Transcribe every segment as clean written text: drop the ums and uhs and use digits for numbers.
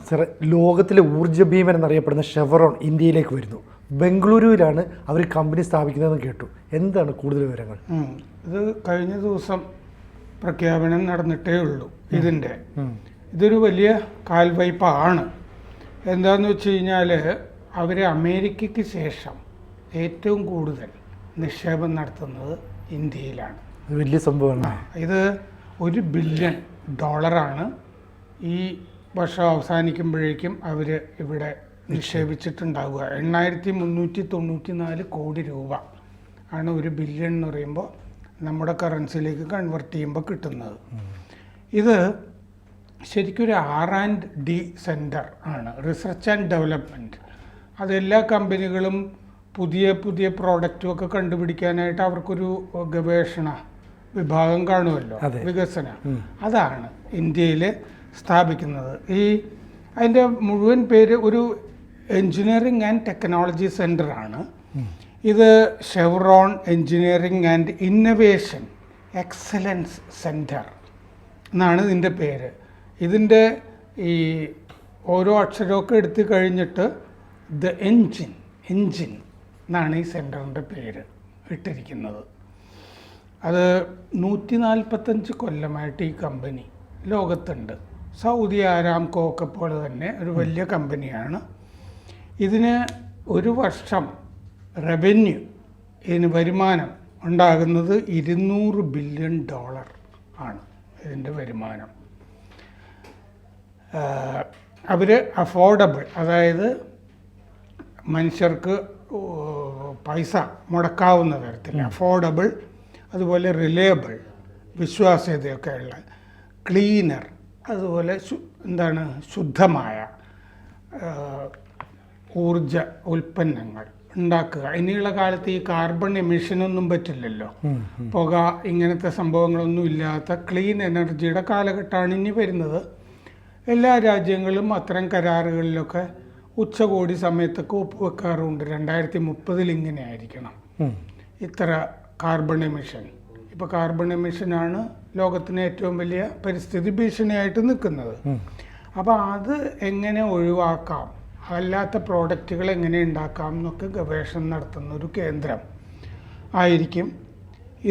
Sir, ലോകത്തിലെ ഊർജ്ജ ഭീമൻ എന്നറിയപ്പെടുന്ന ഷെവറോൺ ഇന്ത്യയിലേക്ക് വരുന്നു. ബംഗളൂരുവിലാണ് അവർ കമ്പനി സ്ഥാപിക്കുന്നതെന്ന് കേട്ടു. എന്താണ് കൂടുതൽ വിവരങ്ങൾ? ഇത് കഴിഞ്ഞ ദിവസം പ്രഖ്യാപനം നടന്നിട്ടേ ഉള്ളൂ. ഇതൊരു വലിയ കാൽവയ്പാണ്. എന്താണെന്ന് വെച്ച് കഴിഞ്ഞാൽ അവർ അമേരിക്കയ്ക്ക് ശേഷം ഏറ്റവും കൂടുതൽ നിക്ഷേപം നടത്തുന്നത് ഇന്ത്യയിലാണ്. വലിയ സംഭവമാണ്. ഇത് $1 ബില്യൺ ഈ വർഷം അവസാനിക്കുമ്പോഴേക്കും അവർ ഇവിടെ നിക്ഷേപിച്ചിട്ടുണ്ടാവുക. 8394 കോടി രൂപ ആണ് $1 ബില്യൺ എന്ന് പറയുമ്പോൾ നമ്മുടെ കറൻസിയിലേക്ക് കൺവെർട്ട് ചെയ്യുമ്പോൾ കിട്ടുന്നത്. ഇത് ശരിക്കും ഒരു R&D സെൻറ്റർ ആണ്, റിസർച്ച് ആൻഡ് ഡെവലപ്മെൻറ്റ്. അതെല്ലാ കമ്പനികളും പുതിയ പുതിയ പ്രോഡക്റ്റും ഒക്കെ കണ്ടുപിടിക്കാനായിട്ട് അവർക്കൊരു ഗവേഷണ വിഭാഗം കാണുമല്ലോ, വികസന. അതാണ് ഇന്ത്യയിൽ സ്ഥാപിക്കുന്നത്. അതിൻ്റെ മുഴുവൻ പേര് ഒരു എൻജിനീയറിംഗ് ആൻഡ് ടെക്നോളജി സെൻ്റർ ആണ്. ഇത് chevron engineering and innovation excellence centre എന്നാണ് ഇതിൻ്റെ പേര്. ഇതിൻ്റെ ഈ ഓരോ അക്ഷരമൊക്കെ എടുത്തു കഴിഞ്ഞിട്ട് ദ എൻജിൻ എന്നാണ് ഈ സെൻറ്ററിൻ്റെ പേര് ഇട്ടിരിക്കുന്നത്. അത് 145 കൊല്ലമായിട്ട് ഈ കമ്പനി ലോകത്തുണ്ട്. സൗദി ആരാംകോ ഒക്കെ പോലെ തന്നെ ഒരു വലിയ കമ്പനിയാണ്. ഇതിന് ഒരു വർഷം റവന്യൂ, ഇതിന് വരുമാനം ഉണ്ടാകുന്നത് $200 ബില്യൺ ആണ് ഇതിൻ്റെ വരുമാനം. അവർ അഫോർഡബിൾ, അതായത് മനുഷ്യർക്ക് പൈസ മുടക്കാവുന്ന തരത്തിൽ അഫോർഡബിൾ, അതുപോലെ റിലയബിൾ, വിശ്വാസ്യതയൊക്കെ ഉള്ള, ക്ലീനർ, അതുപോലെ ശുദ്ധമായ ഊർജ ഉൽപ്പന്നങ്ങൾ ഉണ്ടാക്കുക. ഇനിയുള്ള കാലത്ത് ഈ കാർബൺ എമിഷനൊന്നും പറ്റില്ലല്ലോ, പുക ഇങ്ങനത്തെ സംഭവങ്ങളൊന്നും ഇല്ലാത്ത ക്ലീൻ എനർജിയുടെ കാലഘട്ടമാണ് ഇനി വരുന്നത്. എല്ലാ രാജ്യങ്ങളും അത്തരം കരാറുകളിലൊക്കെ ഉച്ചകോടി സമയത്തൊക്കെ ഒപ്പുവെക്കാറുണ്ട്. 2030 ഇങ്ങനെ ആയിരിക്കണം ഇത്ര കാർബൺ എമിഷൻ. ഇപ്പോൾ കാർബൺ എമിഷനാണ് ലോകത്തിന് ഏറ്റവും വലിയ പരിസ്ഥിതി ഭീഷണിയായിട്ട് നിൽക്കുന്നത്. അപ്പോൾ അത് എങ്ങനെ ഒഴിവാക്കാം, അല്ലാത്ത പ്രോഡക്റ്റുകൾ എങ്ങനെ ഉണ്ടാക്കാം എന്നൊക്കെ ഗവേഷണം നടത്തുന്ന ഒരു കേന്ദ്രം ആയിരിക്കും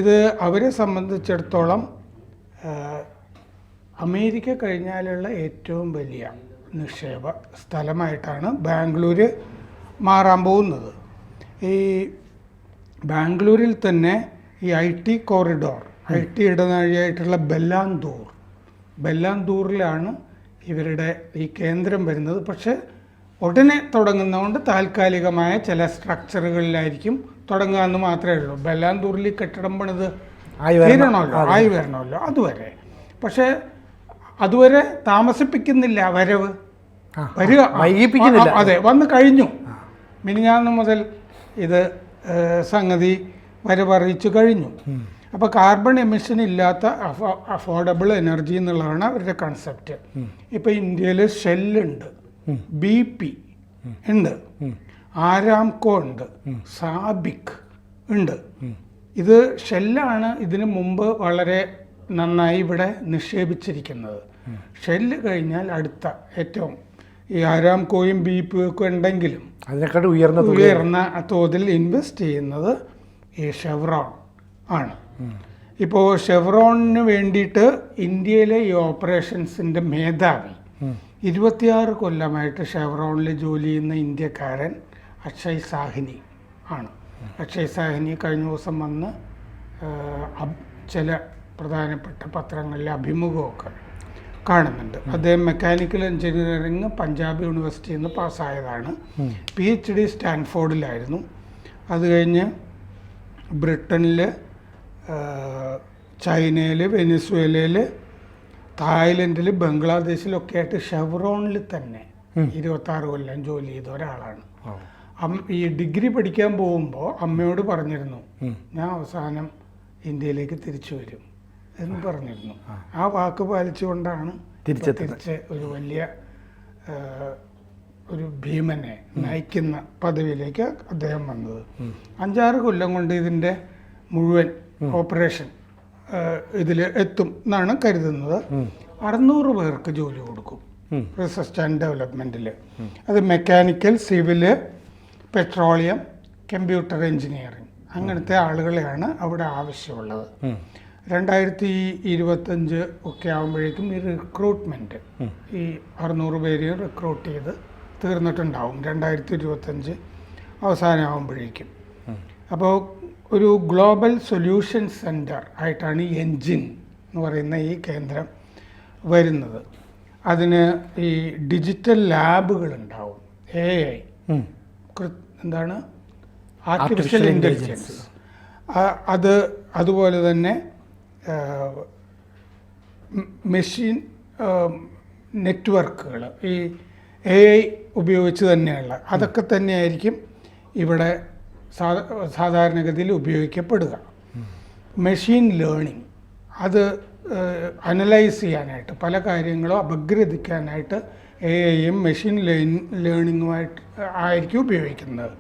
ഇത്. അവരെ സംബന്ധിച്ചിടത്തോളം അമേരിക്ക കഴിഞ്ഞാലുള്ള ഏറ്റവും വലിയ നിക്ഷേപ സ്ഥലമായിട്ടാണ് ബാംഗ്ലൂർ മാറാൻ പോകുന്നത്. ഈ ബാംഗ്ലൂരിൽ തന്നെ ഈ IT കോറിഡോർ, IT ഇടനാഴിയായിട്ടുള്ള ബെല്ലാന്തൂറിലാണ് ഇവരുടെ ഈ കേന്ദ്രം വരുന്നത്. പക്ഷേ ഉടനെ തുടങ്ങുന്നതുകൊണ്ട് താൽക്കാലികമായ ചില സ്ട്രക്ചറുകളിലായിരിക്കും തുടങ്ങുക എന്ന് മാത്രമേ ഉള്ളൂ. ബെല്ലാന്തൂറിൽ കെട്ടിടം പണിത് ആയി വരണമല്ലോ അതുവരെ. പക്ഷേ അതുവരെ താമസിപ്പിക്കുന്നില്ല, വരിക അതെ വന്നു കഴിഞ്ഞു. മിനിഞ്ഞാന്ന് മുതൽ ഇത് സംഗതി വരവറിയിച്ചു കഴിഞ്ഞു. അപ്പോൾ കാർബൺ എമിഷൻ ഇല്ലാത്ത അഫോർഡബിൾ എനർജി എന്നുള്ളതാണ് അവരുടെ കൺസെപ്റ്റ്. ഇപ്പോൾ ഇന്ത്യയിൽ ഷെല്ലുണ്ട്, BP ഉണ്ട്, ആരാംകോ ഉണ്ട്, സാബിക് ഉണ്ട്. ഇത് ഷെല്ലാണ് ഇതിനു മുമ്പ് വളരെ നന്നായി ഇവിടെ നിക്ഷേപിച്ചിരിക്കുന്നത്. ഷെല്ല് കഴിഞ്ഞാൽ അടുത്ത ഏറ്റവും ഈ ആരാംകോയും BP ഒക്കെ ഉണ്ടെങ്കിലും അതിനെക്കാളും ഉയർന്ന തോതിൽ ഇൻവെസ്റ്റ് ചെയ്യുന്നത് ഈ ഷെവ്റോൺ ആണ്. ഇപ്പോൾ ഷെവ്റോണിന് വേണ്ടിയിട്ട് ഇന്ത്യയിലെ ഈ ഓപ്പറേഷൻസിൻ്റെ മേധാവി 26 കൊല്ലമായിട്ട് ഷെവ്റോണിൽ ജോലി ചെയ്യുന്ന ഇന്ത്യക്കാരൻ അക്ഷയ് സാഹ്നി ആണ്. അക്ഷയ് സാഹ്നി കഴിഞ്ഞ ദിവസം വന്ന് ചില പ്രധാനപ്പെട്ട പത്രങ്ങളിലെ അഭിമുഖമൊക്കെ കാണുന്നുണ്ട്. അദ്ദേഹം മെക്കാനിക്കൽ എഞ്ചിനീയറിംഗ് പഞ്ചാബ് യൂണിവേഴ്സിറ്റിയിൽ നിന്ന് പാസ്സായതാണ്. PhD സ്റ്റാൻഫോർഡിലായിരുന്നു. അത് കഴിഞ്ഞ് ബ്രിട്ടനിൽ, ചൈനയിൽ, വെനിസ്വേലയിൽ, തായ്ലൻഡിൽ, ബംഗ്ലാദേശിലൊക്കെ ആയിട്ട് ഷെവ്റോണിൽ തന്നെ 26 കൊല്ലം ജോലി ചെയ്ത ഒരാളാണ്. ഈ ഡിഗ്രി പഠിക്കാൻ പോകുമ്പോൾ അമ്മയോട് പറഞ്ഞിരുന്നു, ഞാൻ അവസാനം ഇന്ത്യയിലേക്ക് തിരിച്ചു വരും എന്ന് പറഞ്ഞിരുന്നു. ആ വാക്ക് പാലിച്ചുകൊണ്ടാണ് തിരിച്ച് ഒരു വലിയ ഒരു ഭീമനെ നയിക്കുന്ന പദവിയിലേക്ക് അദ്ദേഹം വന്നത്. 5-6 കൊല്ലം കൊണ്ട് ഇതിൻ്റെ മുഴുവൻ ഓപ്പറേഷൻ ഇതിൽ എത്തും എന്നാണ് കരുതുന്നത്. 600 പേർക്ക് ജോലി കൊടുക്കും റിസർച്ച് ആൻഡ് ഡെവലപ്മെൻറ്റിൽ. അത് mechanical, civil, petroleum, computer engineering അങ്ങനത്തെ ആളുകളെയാണ് അവിടെ ആവശ്യമുള്ളത്. 2025 ഒക്കെ ആകുമ്പോഴേക്കും ഈ റിക്രൂട്ട്മെൻറ്റ് ഈ 600 പേര് റിക്രൂട്ട് ചെയ്ത് തീർന്നിട്ടുണ്ടാവും 2025 അവസാനമാകുമ്പോഴേക്കും. അപ്പോൾ ഒരു ഗ്ലോബൽ സൊല്യൂഷൻ സെൻറ്റർ ആയിട്ടാണ് ഈ എൻജിൻ എന്ന് പറയുന്ന ഈ കേന്ദ്രം വരുന്നത്. അതിന് ഈ ഡിജിറ്റൽ ലാബുകൾ ഉണ്ടാവും, AI എന്താണ് ആർട്ടിഫിഷ്യൽ ഇൻ്റലിജൻസ്, അതുപോലെ തന്നെ മെഷീൻ നെറ്റ്വർക്കുകൾ, ഈ AI ഉപയോഗിച്ച് തന്നെയുള്ള അതൊക്കെ തന്നെയായിരിക്കും ഇവിടെ സാധാരണഗതിയിൽ ഉപയോഗിക്കപ്പെടുക. മെഷീൻ ലേണിംഗ്, അത് അനലൈസ് ചെയ്യാനായിട്ട് പല കാര്യങ്ങളും അപഗ്രഥിക്കാനായിട്ട് AIയും മെഷീൻ ലേണിങ്ങുമായിട്ട് ആയിരിക്കും ഉപയോഗിക്കുന്നത്.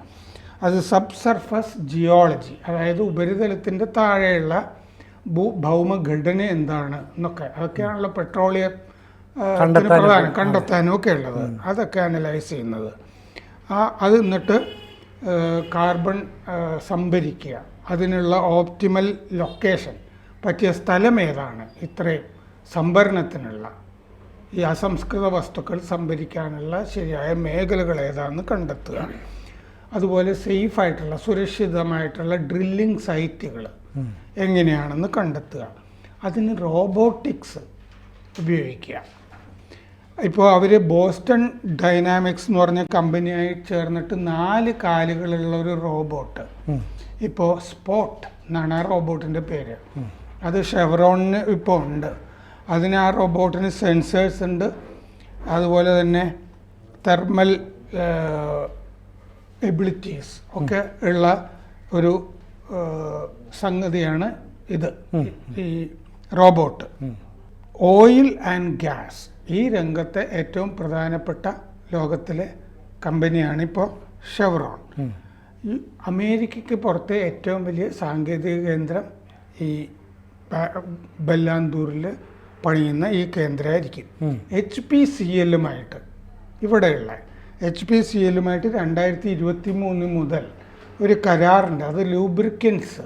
അത് സബ് സർഫസ് ജിയോളജി, അതായത് ഉപരിതലത്തിൻ്റെ താഴെയുള്ള ഭൗമഘടന എന്താണ് എന്നൊക്കെ, അതൊക്കെയാണല്ലോ പെട്രോളിയം പ്രധാനം കണ്ടെത്താനും ഒക്കെ ഉള്ളത്, അതൊക്കെ അനലൈസ് ചെയ്യുന്നത്. അത് എന്നിട്ട് കാർബൺ സംഭരിക്കുക, അതിനുള്ള ഓപ്റ്റിമൽ ലൊക്കേഷൻ, പറ്റിയ സ്ഥലം ഏതാണ് ഇത്രയും സംഭരണത്തിനുള്ള, ഈ അസംസ്കൃത വസ്തുക്കൾ സംഭരിക്കാനുള്ള ശരിയായ മേഖലകൾ ഏതാണെന്ന് കണ്ടെത്തുക. അതുപോലെ സേഫായിട്ടുള്ള സുരക്ഷിതമായിട്ടുള്ള ഡ്രില്ലിംഗ് സൈറ്റുകൾ എങ്ങനെയാണെന്ന് കണ്ടെത്തുക. അതിന് റോബോട്ടിക്സ് ഉപയോഗിക്കുക. ഇപ്പോൾ അവർ ബോസ്റ്റൺ ഡൈനാമിക്സ് എന്ന് പറഞ്ഞ കമ്പനിയായി ചേർന്നിട്ട് 4 കാലുകളുള്ള ഒരു റോബോട്ട്, ഇപ്പോൾ സ്പോട്ട് എന്നാണ് ആ റോബോട്ടിൻ്റെ പേര്, അത് ഷെവറോണിന് ഇപ്പോൾ ഉണ്ട്. അതിന് ആ റോബോട്ടിന് സെൻസേഴ്സ് ഉണ്ട്, അതുപോലെ തന്നെ തെർമൽ എബിലിറ്റീസ് ഒക്കെ ഉള്ള ഒരു സംഗതിയാണ് ഇത്, ഈ റോബോട്ട്. ഓയിൽ ആൻഡ് ഗ്യാസ്, ഈ രംഗത്തെ ഏറ്റവും പ്രധാനപ്പെട്ട ലോകത്തിലെ കമ്പനിയാണ് ഇപ്പോൾ ഷെവറോൺ. ഈ അമേരിക്കയ്ക്ക് പുറത്തെ ഏറ്റവും വലിയ സാങ്കേതിക കേന്ദ്രം ഈ ബല്ലാന്തൂരിൽ പണിയുന്ന ഈ കേന്ദ്രമായിരിക്കും. HPCLുമായിട്ട് ഇവിടെയുള്ള HPCLുമായിട്ട് 2023 മുതൽ ഒരു കരാറുണ്ട്. അത് ലൂബ്രിക്കൻസ്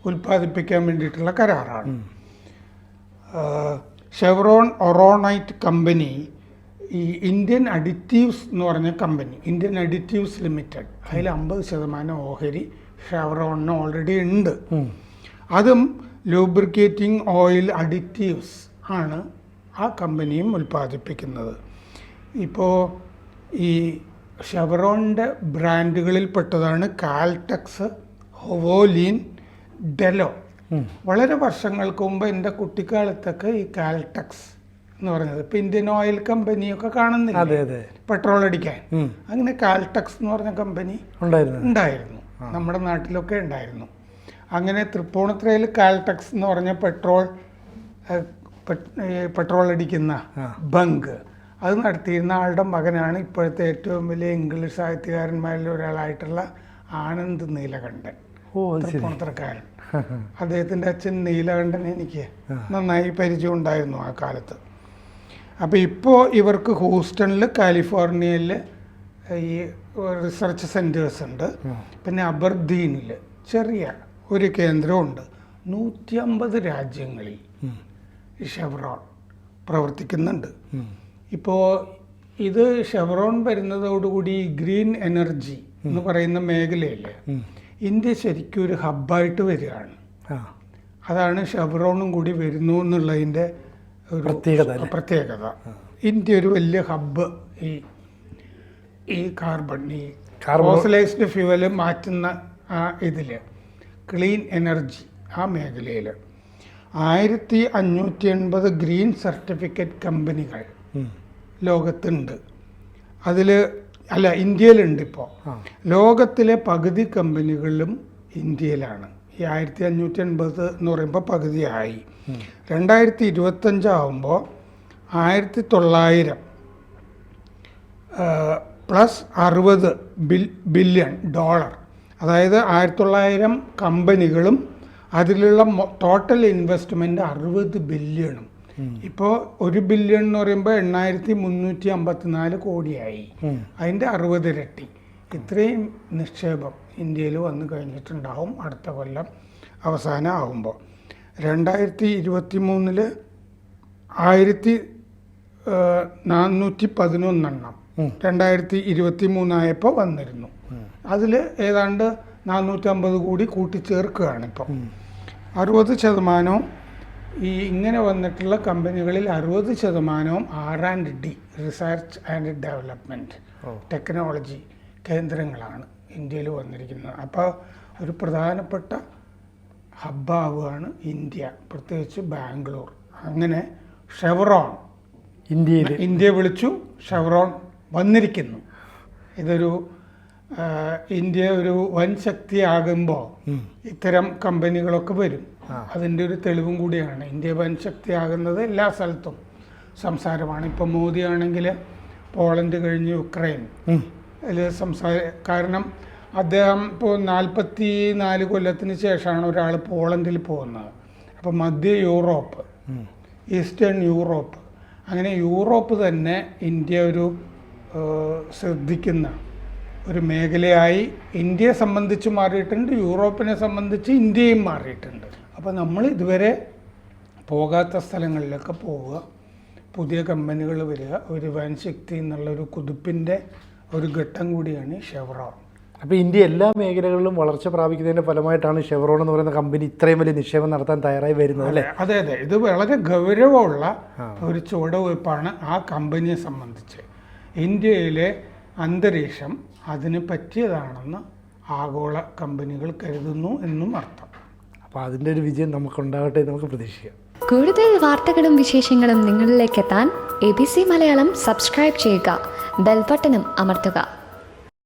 ഉൽപ്പാദിപ്പിക്കാൻ വേണ്ടിയിട്ടുള്ള കരാറാണ്. ഷെവറോൺ ഒറോണൈറ്റ് കമ്പനി ഈ ഇന്ത്യൻ അഡിറ്റീവ്സ് എന്ന് പറഞ്ഞ കമ്പനി, ഇന്ത്യൻ അഡിറ്റീവ്സ് ലിമിറ്റഡ്, അതിൽ 50% ഓഹരി ഷെവറോണിന് ഓൾറെഡി ഉണ്ട്. അതും ലൂബ്രിക്കേറ്റിംഗ് ഓയിൽ അഡിറ്റീവ്സ് ആണ് ആ കമ്പനിയും ഉൽപ്പാദിപ്പിക്കുന്നത്. ഇപ്പോൾ ഈ ഷെവറോണിൻ്റെ ബ്രാൻഡുകളിൽ പെട്ടതാണ് കാൽടെക്സ്, ഹൊവോലിൻ, ഡെലോ. വളരെ വർഷങ്ങൾക്ക് മുമ്പ് എൻ്റെ കുട്ടിക്കാലത്തൊക്കെ ഈ കാൽടെക്സ് എന്ന് പറഞ്ഞത്, ഇപ്പം ഇന്ത്യൻ ഓയിൽ കമ്പനിയൊക്കെ കാണുന്നില്ല പെട്രോൾ അടിക്കാൻ, അങ്ങനെ കാൽടെക്സ് എന്ന് പറഞ്ഞ കമ്പനി ഉണ്ടായിരുന്നു, നമ്മുടെ നാട്ടിലൊക്കെ ഉണ്ടായിരുന്നു. അങ്ങനെ തൃപ്പൂണിത്തുറയിൽ കാൽടെക്സ് എന്ന് പറഞ്ഞ പെട്രോൾ അടിക്കുന്ന ബങ്ക് അത് നടത്തിയിരുന്ന ആളുടെ മകനാണ് ഇപ്പോഴത്തെ ഏറ്റവും വലിയ ഇംഗ്ലീഷ് സാഹിത്യകാരന്മാരിൽ ഒരാളായിട്ടുള്ള ആനന്ദ് നീലകണ്ഠൻ, തൃപ്പൂണിത്തുറക്കാരൻ. അദ്ദേഹത്തിൻ്റെ അച്ഛൻ നീലകണ്ഠൻ എനിക്ക് നന്നായി പരിചയം ഉണ്ടായിരുന്നു ആ കാലത്ത്. അപ്പോൾ ഇപ്പോൾ ഇവർക്ക് ഹൂസ്റ്റണിൽ, കാലിഫോർണിയയിൽ ഈ റിസർച്ച് സെൻറ്റേഴ്സ് ഉണ്ട്. പിന്നെ അബർദീനിൽ ചെറിയ ഒരു കേന്ദ്രമുണ്ട്. 150 രാജ്യങ്ങളിൽ ഈ ഷെവറോൺ പ്രവർത്തിക്കുന്നുണ്ട്. ഇപ്പോൾ ഇത് ഷെവറോൺ വരുന്നതോടുകൂടി ഗ്രീൻ എനർജി എന്ന് പറയുന്ന മേഖലയിൽ ഇന്ത്യ ശരിക്കും ഒരു ഹബ്ബായിട്ട് വരികയാണ്. അതാണ് ഷെവറോണും കൂടി വരുന്നു എന്നുള്ളതിൻ്റെ ഒരു പ്രത്യേകത. ഇന്ത്യ ഒരു വലിയ ഹബ്ബ് ഈ കാർബൺ, ഈ ഫോസിലൈസ്ഡ് ഫ്യൂവല് മാറ്റുന്ന ആ ഇതിൽ ക്ലീൻ എനർജി ആ മേഖലയിൽ 1580 ഗ്രീൻ സർട്ടിഫിക്കറ്റ് കമ്പനികൾ ലോകത്തുണ്ട്. അതിൽ ഇന്ത്യയിലുണ്ട്. ഇപ്പോൾ ലോകത്തിലെ പകുതി കമ്പനികളിലും ഇന്ത്യയിലാണ്. ഈ 1580 എന്ന് പറയുമ്പോൾ പകുതിയായി. 2025 ആകുമ്പോൾ 1900 പ്ലസ് 60 ബില്യൺ ഡോളർ, അതായത് 1900 കമ്പനികളും അതിലുള്ള ടോട്ടൽ ഇൻവെസ്റ്റ്മെൻറ്റ് 60 ബില്യണും ഇപ്പോൾ 1 ബില്യൺ എന്ന് പറയുമ്പോൾ 8,354 കോടിയായി. അതിൻ്റെ 60 ഇരട്ടി. ഇത്രയും നിക്ഷേപം ഇന്ത്യയിൽ വന്നു കഴിഞ്ഞിട്ടുണ്ടാവും അടുത്ത കൊല്ലം അവസാനം ആകുമ്പോൾ. 2023 1411 2023 ആയപ്പോൾ വന്നിരുന്നു. അതിൽ ഏതാണ്ട് 450 കൂടി കൂട്ടിച്ചേർക്കുകയാണ് ഇപ്പം. 60% ഈ ഇങ്ങനെ വന്നിട്ടുള്ള കമ്പനികളിൽ 60% R&D, research and development technology കേന്ദ്രങ്ങളാണ് ഇന്ത്യയിൽ വന്നിരിക്കുന്നത്. അപ്പോൾ ഒരു പ്രധാനപ്പെട്ട ഹബ്ബാവുകയാണ് ഇന്ത്യ, പ്രത്യേകിച്ച് ബാംഗ്ലൂർ. അങ്ങനെ ഷെവറോൺ ഇന്ത്യയെ വിളിച്ചു, ഷെവറോൺ വന്നിരിക്കുന്നു. ഇതൊരു ഇന്ത്യ ഒരു വൻ ശക്തിയാകുമ്പോൾ ഇത്തരം കമ്പനികളൊക്കെ വരും. അതിൻ്റെ ഒരു തെളിവും കൂടിയാണ്. ഇന്ത്യ വൻ ശക്തിയാകുന്നത് എല്ലാ സ്ഥലത്തും സംസാരമാണ്. ഇപ്പോൾ മോദി ആണെങ്കിൽ പോളണ്ട് കഴിഞ്ഞ് യുക്രൈൻ അതിൽ കാരണം അദ്ദേഹം ഇപ്പോൾ 44 കൊല്ലത്തിന് ശേഷമാണ് ഒരാൾ പോളണ്ടിൽ പോകുന്നത്. അപ്പോൾ മധ്യ യൂറോപ്പ്, ഈസ്റ്റേൺ യൂറോപ്പ്, അങ്ങനെ യൂറോപ്പ് തന്നെ ഇന്ത്യ ഒരു ശ്രദ്ധിക്കുന്ന ഒരു മേഖലയായി ഇന്ത്യയെ സംബന്ധിച്ച് മാറിയിട്ടുണ്ട്. യൂറോപ്പിനെ സംബന്ധിച്ച് ഇന്ത്യയും മാറിയിട്ടുണ്ട്. അപ്പോൾ നമ്മൾ ഇതുവരെ പോകാത്ത സ്ഥലങ്ങളിലൊക്കെ പോവുക, പുതിയ കമ്പനികൾ വരിക, ഒരു വൻ ശക്തി എന്നുള്ളൊരു കുതിപ്പിൻ്റെ ഒരു ഘട്ടം കൂടിയാണ് ഷെവറോൺ. അപ്പോൾ ഇന്ത്യ എല്ലാ മേഖലകളിലും വളർച്ച പ്രാപിക്കുന്നതിൻ്റെ ഫലമായിട്ടാണ് ഷെവറോൺ എന്ന് പറയുന്ന കമ്പനി ഇത്രയും വലിയ നിക്ഷേപം നടത്താൻ തയ്യാറായി വരുന്നത് അല്ലേ? അതെ, ഇത് വളരെ ഗൗരവമുള്ള ഒരു ചുവടുവയ്പ്പാണ് ആ കമ്പനിയെ സംബന്ധിച്ച്. ഇന്ത്യയിലെ അന്തരീക്ഷം അതിന് പറ്റിയതാണെന്ന് ആഗോള കമ്പനികൾ കരുതുന്നു എന്നും അർത്ഥം. അപ്പോൾ അതിൻ്റെ ഒരു വിജയം നമുക്കുണ്ടാകട്ടെ, നമുക്ക് പ്രതീക്ഷിക്കാം. കൂടുതൽ വാർത്തകളും വിശേഷങ്ങളും നിങ്ങളിലേക്ക് എത്താൻ ABC മലയാളം സബ്സ്ക്രൈബ് ചെയ്യുക, ബെൽ ബട്ടണും അമർത്തുക.